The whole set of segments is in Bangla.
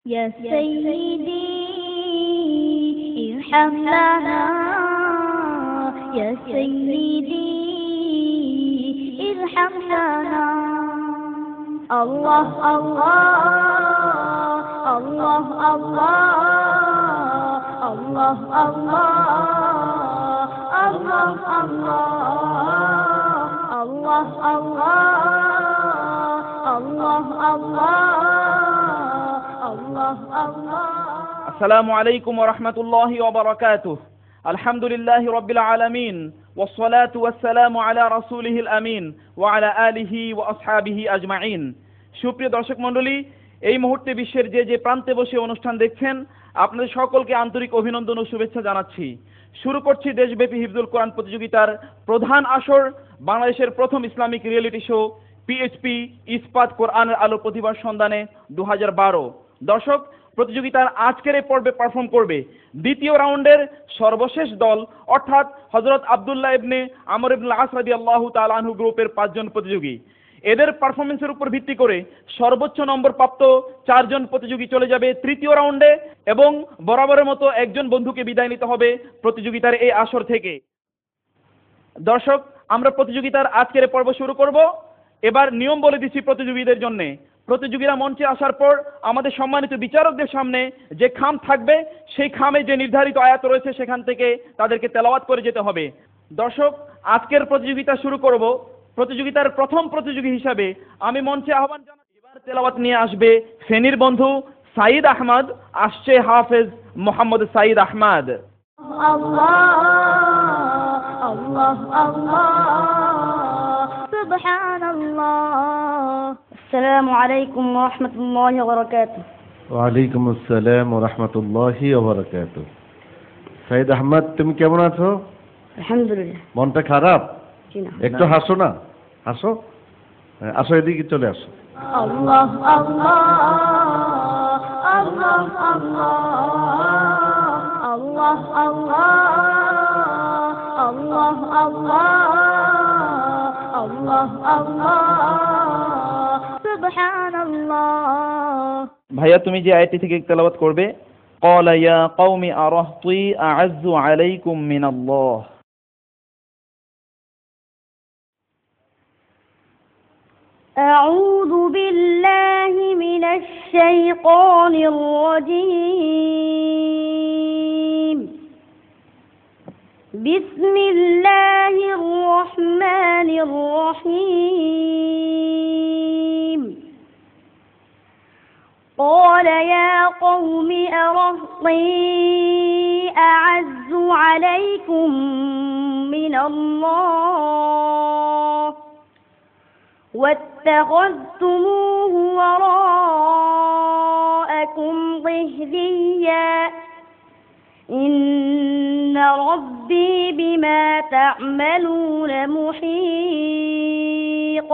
يا سيدي ارحم لنا يا سيدي ارحم لنا الله الله الله الله الله الله الله الله الله الله الله السلام عليكم ورحمة الله وبركاته الحمد لله رب العالمين والصلاة والسلام على رسوله الأمين وعلى آله وأصحابه أجمعين সুপ্রিয় দর্শক মণ্ডলী এই মুহূর্তে বিশ্বের যে প্রান্তে বসে অনুষ্ঠান দেখছেন আপনাদের সকলকে আন্তরিক অভিনন্দন ও শুভেচ্ছা জানাচ্ছি। শুরু করছি দেশব্যাপী হিফজুল কোরআন প্রতিযোগিতার প্রধান আসর, বাংলাদেশের প্রথম ইসলামিক রিয়েলিটি শো পিএইচপি ইস্পাত কোরআনের আলো প্রতিভার সন্ধানে 2012। দর্শক, প্রতিযোগিতার আজকের এই পর্বে পারফর্ম করবে দ্বিতীয় রাউন্ডের সর্বশেষ দল, অর্থাৎ হযরত আব্দুল্লাহ ইবনে আমর ইবনে আস রাদিয়াল্লাহু তাআলা আনহু গ্রুপের 5 জন প্রতিযোগী। এদের পারফরমেন্সের উপর ভিত্তি করে সর্বোচ্চ নম্বর প্রাপ্ত 4 জন প্রতিযোগী চলে যাবে তৃতীয় রাউন্ডে এবং বরাবরের মতো একজন বন্ধুকে বিদায় নিতে হবে প্রতিযোগিতার এই আসর থেকে। দর্শক, আমরা প্রতিযোগিতার আজকের পর্ব শুরু করব। এবার নিয়ম বলে দিচ্ছি প্রতিযোগীদের জন্য। প্রতিযোগীরা মঞ্চে আসার পর আমাদের সম্মানিত বিচারকদের সামনে যে খাম থাকবে সেই খামে যে নির্ধারিত আয়াত রয়েছে সেখান থেকে তাদেরকে তেলাওয়াত করে যেতে হবে। দর্শক, আজকের প্রতিযোগিতা শুরু করব। প্রতিযোগিতার প্রথম প্রতিযোগী হিসাবে আমি মঞ্চে আহ্বান জানাচ্ছি, এবার তেলাওয়াত নিয়ে আসবে ফেনীর বন্ধু সাইদ আহমদ। আসছে হাফেজ মোহাম্মদ সাইদ আহমদ। الله الله الله سبحان الله السلام عليكم ورحمة الله وبركاته ওয়ালাইকুম আসসালাম ওয়া রাহমাতুল্লাহি ওয়া বারাকাতুহু। সাইদ আহমদ, তুমি কেমন আছো? আলহামদুলিল্লাহ। মনটা খারাপ? জি না। একটু হাসো না, হাসো। আসো, এদিকে চলে আসো। الله الله الله الله الله الله الله الله سبحان الله। ভাইয়া, তুমি যে আয়াতটি থেকে তেলাওয়াত করবে, قال يا قوم أرهطي أعز عليكم من الله। أعوذ بالله من الشيطان الرجيم بسم الله الرحمن الرحيم قال يا قوم أرهطي أعز عليكم من الله واتخذتموه وراءكم ظهريا إن ربي بما تعملون محيط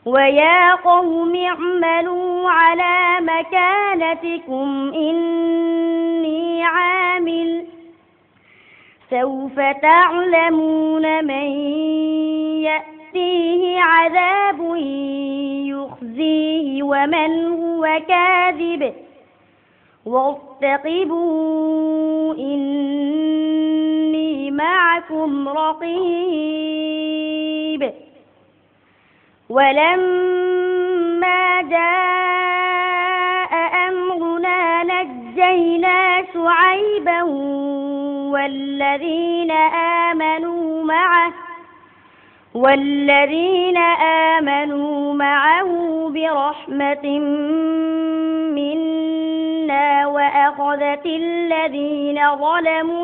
ويا قوم اعملوا على مكانتكم إني عامل سوف تعلمون من يأتيه عذاب يخزيه ومن هو كاذب وارتقبوا إني معكم رقيب ولما جاء أمرنا نجينا شعيبا والذين آمنوا معه برحمة منا وأخذت الذين ظلموا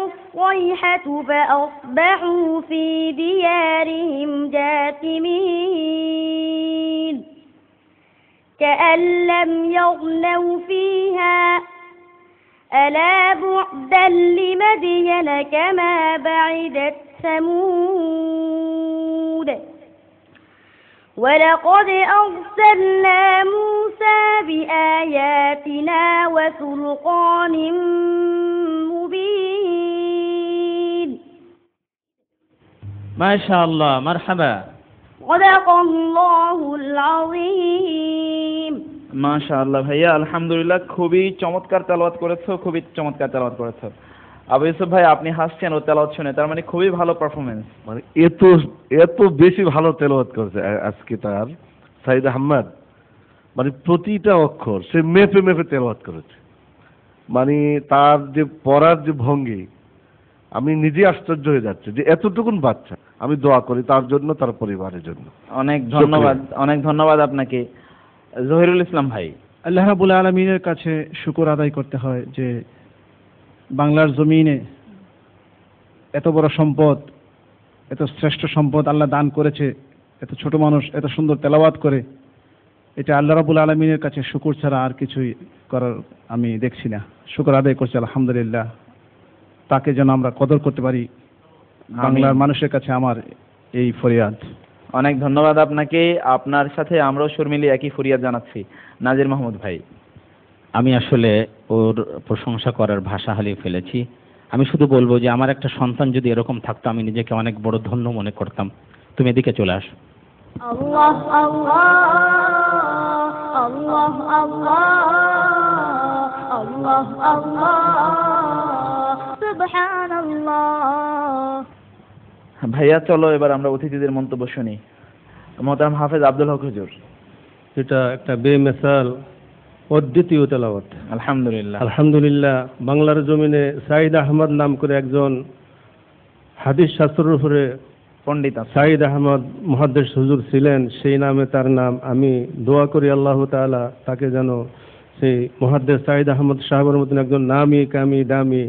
الصيحة فأصبحوا في ديارهم جاثمين كأن لم يغنوا فيها ألا بعدا لمدين كما بعدت ثمود ولقد أرسلنا موسى بآياتنا وسلطان مبين ما شاء الله، مرحبا صدق الله العظيم মাশাআল্লাহ ভাইয়া, আলহামদুলিল্লাহ, খুবই চমৎকার তেলাওয়াত করেছো, খুবই চমৎকার তেলাওয়াত করেছো। আবু ইউসুফ ভাই, আপনি হাসছেন ও তেলাওয়াত শুনে, তার মানে খুবই ভালো পারফরমেন্স। মানে এত এত বেশি ভালো তেলাওয়াত করেছে আজকে তার সাইদ আহমদ, মানে প্রতিটা অক্ষর সে মেপে মেপে তেলাওয়াত করেছে। মানে তার যে পড়ার যে ভঙ্গি, আমি নিজে আশ্চর্য হয়ে যাচ্ছে যে এতটুকুন বাচ্চা। আমি দোয়া করি তার জন্য, তার পরিবারের জন্য। অনেক ধন্যবাদ, অনেক ধন্যবাদ আপনাকে। জহিরুল ইসলাম ভাই। আল্লাহ রাব্বুল আলামিনের কাছে শুকর আদায় করতে হয় যে বাংলার জমিনে এত বড় সম্পদ, এত শ্রেষ্ঠ সম্পদ আল্লাহ দান করেছে। এত ছোট মানুষ এত সুন্দর তেলাওয়াত করে, এটা আল্লাহ রাব্বুল আলামিনের কাছে শুকর ছাড়া আর কিছুই করার আমি দেখছি না। শুকর আদায় করছি আলহামদুলিল্লাহ। তাকে যেন আমরা কদর করতে পারি, বাংলার মানুষের কাছে আমার এই ফরিয়াদ। অনেক ধন্যবাদ আপনাকে। আপনার সাথে আমরাও সুর মিলিয়ে একই ফরিয়াদ জানাচ্ছি। নাজির মাহমুদ ভাই। আমি আসলে ওর প্রশংসা করার ভাষা হারিয়ে ফেলেছি। আমি শুধু বলবো যে আমার একটা সন্তান যদি এরকম থাকতো, আমি নিজেকে অনেক বড় ধন্য মনে করতাম। তুমি এদিকে চলে আসো। আল্লাহ আল্লাহ আল্লাহ আল্লাহ আল্লাহ আল্লাহ সুবহানাল্লাহ। ভাইয়া, চলো এবার আমরা অতিথিদের মন্তব্য শুনি। মোহতারাম হাফেজ আব্দুল হক হুজুর। এটা একটা বেমিসাল অদ্বিতীয় তেলাওয়াত। আলহামদুলিল্লাহ, আলহামদুলিল্লাহ। বাংলার জমিনে সাইদ আহমদ নাম করে একজন হাদিস শাস্ত্রের উপরে পণ্ডিত সাইদ আহমদ মুহাদ্দিস হুজুর ছিলেন, সেই নামে তার নাম। আমি দোয়া করি আল্লাহ তাআলা তাকে যেন সেই মুহাদ্দিস সাইদ আহমদ সাহেবের মতন একজন নামি কামি দামি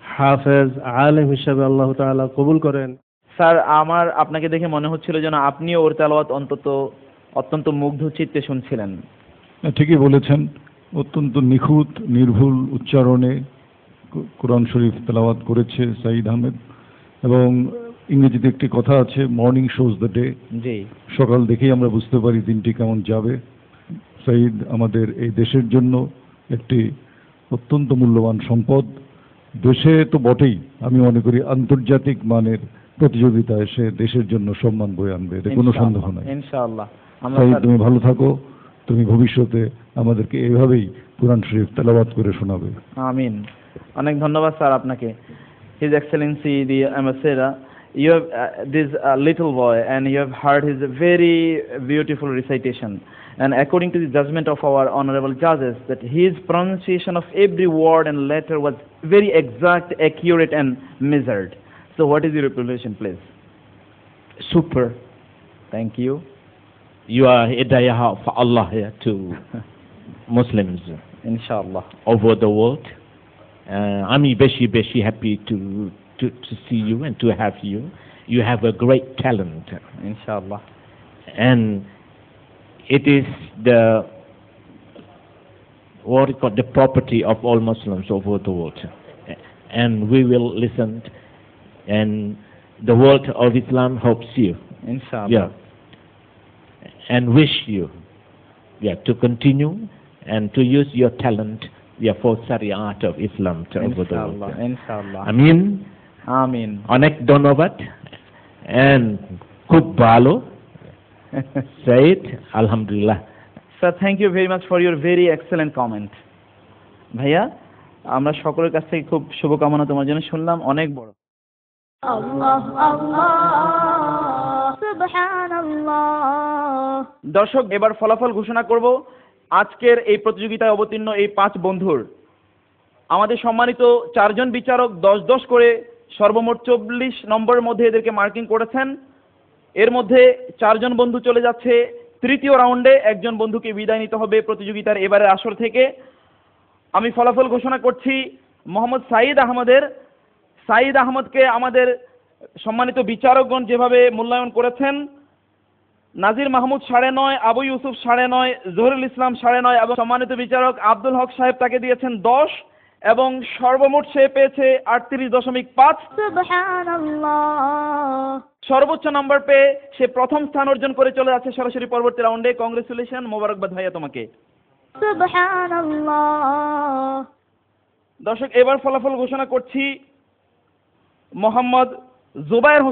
হাফেজ আলেম হিসাবে আল্লাহ তাআলা কবুল করেন। স্যার, আমার আপনাকে দেখে মনে হচ্ছিল যেন আপনিও ওর তেলাওয়াত অত্যন্ত মুগ্ধ চিত্তে শুনছিলেন। ঠিকই বলেছেন, অত্যন্ত নিখুঁত নির্ভুল উচ্চারণে কোরআন শরীফ তেলাওয়াত করেছে সাইদ আহমেদ। এবং ইংরেজিতে একটি কথা আছে, মর্নিং শোজ দ্য ডে। জি, সকাল দেখেই আমরা বুঝতে পারি দিনটি কেমন যাবে। সাইদ আমাদের এই দেশের জন্য একটি অত্যন্ত মূল্যবান সম্পদ। দেশে তো বটেই, আমি মনে করি আন্তর্জাতিক মানের প্রতিযোগিতায় সে দেশের জন্য সম্মান বয়ে আনবে, এতে কোনো সন্দেহ নাই। ইনশাআল্লাহ। সাইদ, তুমি ভালো থাকো, তুমি ভবিষ্যতে আমাদেরকে এইভাবেই কোরআন শরীফ তেলাওয়াত করে শোনাবে। আমিন। অনেক ধন্যবাদ স্যার আপনাকে। His Excellency the Ambassador, you have this little boy and you have heard his very beautiful recitation, and according to the judgment of our honorable judges, that his pronunciation of every word and letter was very exact, accurate and measured. So what is your revelation, please? Super. Thank you. You are hidayah of Allah here to Muslims Inshallah. over the world. I'm beshi happy to see you and to have you. You have a great talent. Inshallah. And it is the property of all Muslims over the world. And we will listen, and the world of Islam hopes you. Inshallah. Yeah. And wish you, to continue and to use your talent, for Shariat of Islam over the world. Inshallah. Amin. Amin. Onek dhonobad and khub bhalo. Said alhamdulillah. Sir, thank you very much for your very excellent comment. ভাইয়া, আমরা সকলের কাছ থেকে খুব শুভকামনা তোমার জন্য শুনলাম, অনেক বড়। আল্লাহ আল্লাহ সুবহানাল্লাহ। দর্শক, এবার ফলাফল ঘোষণা করব। আজকের এই প্রতিযোগিতায় অবতীর্ণ এই 5 বন্ধুর আমাদের সম্মানিত 4 জন বিচারক 10-10 করে সর্বমোট 40 নম্বরের মধ্যে এদেরকে মার্কিং করেছেন। এর মধ্যে 4 জন বন্ধু চলে যাচ্ছে তৃতীয় রাউন্ডে। একজন বন্ধুকে বিদায় নিতে হবে প্রতিযোগিতার এবারের আসর থেকে। আমি ফলাফল ঘোষণা করছি মোহাম্মদ সাইদ আহমদকে আমাদের সম্মানিত বিচারকগণ যেভাবে মূল্যায়ন করেছেন, নাজির মাহমুদ 9.5, আবু ইউসুফ 9.5, জহিরুল ইসলাম 9.5 এবং সম্মানিত বিচারক আব্দুল হক সাহেব তাকে দিয়েছেন 10 এবং সর্বমোট সে পেয়েছে 38.5। সুবহানাল্লাহ। সর্বোচ্চ নম্বর পেয়ে সে প্রথম স্থান অর্জন করে চলে যাচ্ছে সরাসরি পরবর্তী রাউন্ডে। কংগ্রেচুলেশন, মোবারকবাদ ভাইয়া তোমাকে। সুবহানাল্লাহ। দর্শক, এবার ফলাফল ঘোষণা করছি মোহাম্মদ জুবাইর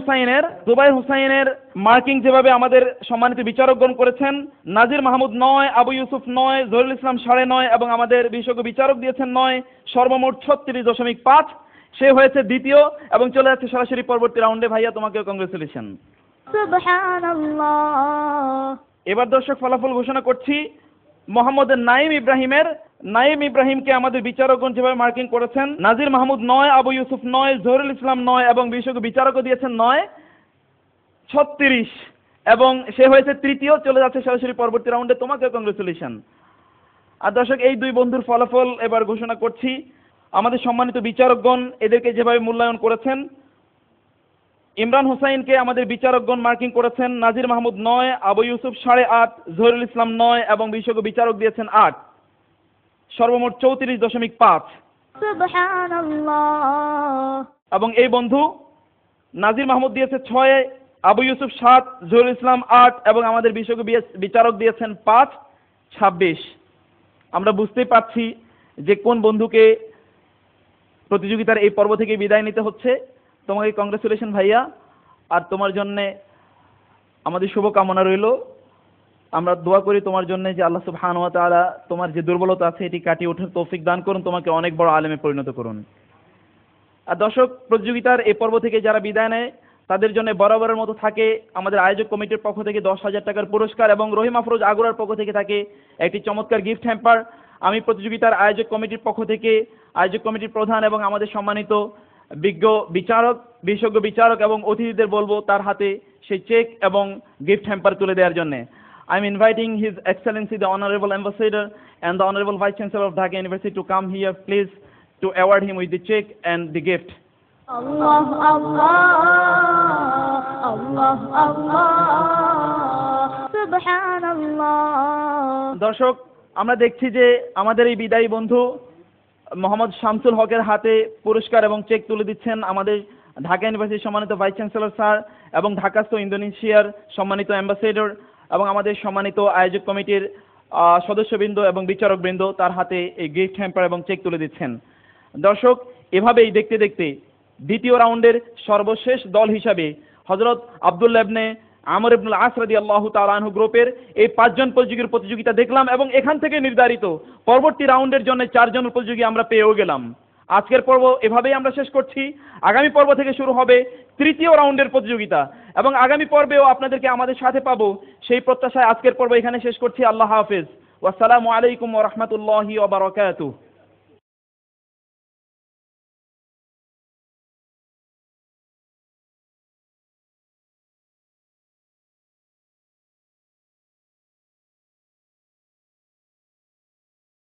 হুসাইনের মার্কিং যেভাবে আমাদের সম্মানিত বিচারকগণ করেছেন, নাজির মাহমুদ 9, আবু ইউসুফ 9, জহিরুল ইসলাম 9.5 এবং আমাদের বিশেষজ্ঞ বিচারক দিয়েছেন 9, সর্বমোট 36.5। সে হয়েছে দ্বিতীয় এবং চলে যাচ্ছে সরাসরি পরবর্তী রাউন্ডে। ভাইয়া তোমাকেও কংগ্রেচুলেশন। সুবহানাল্লাহ। এবার দর্শক ফলাফল ঘোষণা করছি। মোহাম্মদ নাইম ইব্রাহিমকে আমাদের বিচারকগণ যেভাবে মার্কিং করেছেন, নাজির মাহমুদ 9, আবু ইউসুফ 9, জহিরুল ইসলাম 9 এবং বিশেষজ্ঞ বিচারকও দিয়েছেন 9, 36 এবং সে হয়েছে তৃতীয়, চলে যাচ্ছে সরাসরি পরবর্তী রাউন্ডে। তোমাকে কংগ্রেচুলেশন। আর দর্শক এই দুই বন্ধুর ফলাফল এবার ঘোষণা করছি। আমাদের সম্মানিত বিচারকগণ এদেরকে যেভাবে মূল্যায়ন করেছেন, ইমরান হোসাইনকে আমাদের বিচারকগণ মার্কিং করেছেন নাজির মাহমুদ 9, আবু ইউসুফ 8.5, জহিরুল ইসলাম 9 এবং বিশেষজ্ঞ বিচারক দিয়েছেন 8, সর্বমোট 34.5। সুবহানাল্লাহ। এবং এই বন্ধু নাজির মাহমুদ দিয়েছে 6, আবু ইউসুফ 7, জহিরুল ইসলাম 8 এবং আমাদের বিশেষজ্ঞ বিচারক দিয়েছেন 5, 26। আমরা বুঝতেই পারছি যে কোন বন্ধুকে প্রতিযোগিতার এই পর্ব থেকে বিদায় নিতে হচ্ছে। তোমাকে কংগ্রেচুলেশন ভাইয়া, আর তোমার জন্যে আমাদের শুভকামনা রইল। আমরা দোয়া করি তোমার জন্য যে আল্লাহ সুবহানাহু ওয়া তাআলা তোমার যে দুর্বলতা আছে এটি কাটিয়ে ওঠার তৌফিক দান করুন, তোমাকে অনেক বড় আলেমে পরিণত করুন। আর দর্শক প্রতিযোগিতার এই পর্ব থেকে যারা বিদায় নেয় তাদের জন্য বরাবরের মতো থাকে আমাদের আয়োজক কমিটির পক্ষ থেকে 10,000 টাকার পুরস্কার এবং রহিম আফরোজ আগুরার পক্ষ থেকে থাকে একটি চমৎকার গিফট হ্যাম্পার। আমি প্রতিযোগিতার আয়োজক কমিটির পক্ষ থেকে আয়োজক কমিটির প্রধান এবং আমাদের সম্মানিত বিশেষজ্ঞ বিচারক এবং অতিথিদের বলবো তার হাতে সেই চেক এবং গিফট হ্যাম্পার তুলে দেওয়ার জন্য। I'm inviting His Excellency the Honorable Ambassador and the Honorable Vice Chancellor of Dhaka University to come here, please, to award him with the check and the gift. Allah, Allah, Allah, Allah, Subhanallah. দর্শক আমরা দেখছি যে আমাদের এই বিদায়ী বন্ধু মোহাম্মদ শামসুল হকের হাতে পুরস্কার এবং চেক তুলে দিচ্ছেন আমাদের ঢাকা ইউনিভার্সিটির সম্মানিত ভাইস চ্যান্সেলর স্যার এবং ঢাকাস্থ ইন্দোনেশিয়ার সম্মানিত অ্যাম্বাসেডর এবং আমাদের সম্মানিত আয়োজক কমিটির সদস্যবৃন্দ এবং বিচারকবৃন্দ তার হাতে এই গিফট হ্যাম্পার এবং চেক তুলে দিচ্ছেন। দর্শক এভাবেই দেখতে দেখতে দ্বিতীয় রাউন্ডের সর্বশেষ দল হিসাবে হযরত আব্দুল্লাহ ইবনে আমর ইবনুল আস রাদিয়াল্লাহু তাআলা আনহু গ্রুপের এই 5 জন প্রতিযোগীর প্রতিযোগিতা দেখলাম এবং এখান থেকে নির্ধারিত পরবর্তী রাউন্ডের জন্য 4 জন প্রতিযোগী আমরা পেয়েও গেলাম। আজকের পর্ব এভাবেই আমরা শেষ করছি। আগামী পর্ব থেকে শুরু হবে তৃতীয় রাউন্ডের প্রতিযোগিতা এবং আগামী পর্বেও আপনাদেরকে আমাদের সাথে পাবো সেই প্রত্যাশায় আজকের পর্ব এখানে শেষ করছি। আল্লাহ হাফেজ। ওয়াসসালামু আলাইকুম ওয়া রাহমাতুল্লাহি ওয়া বারাকাতুহু।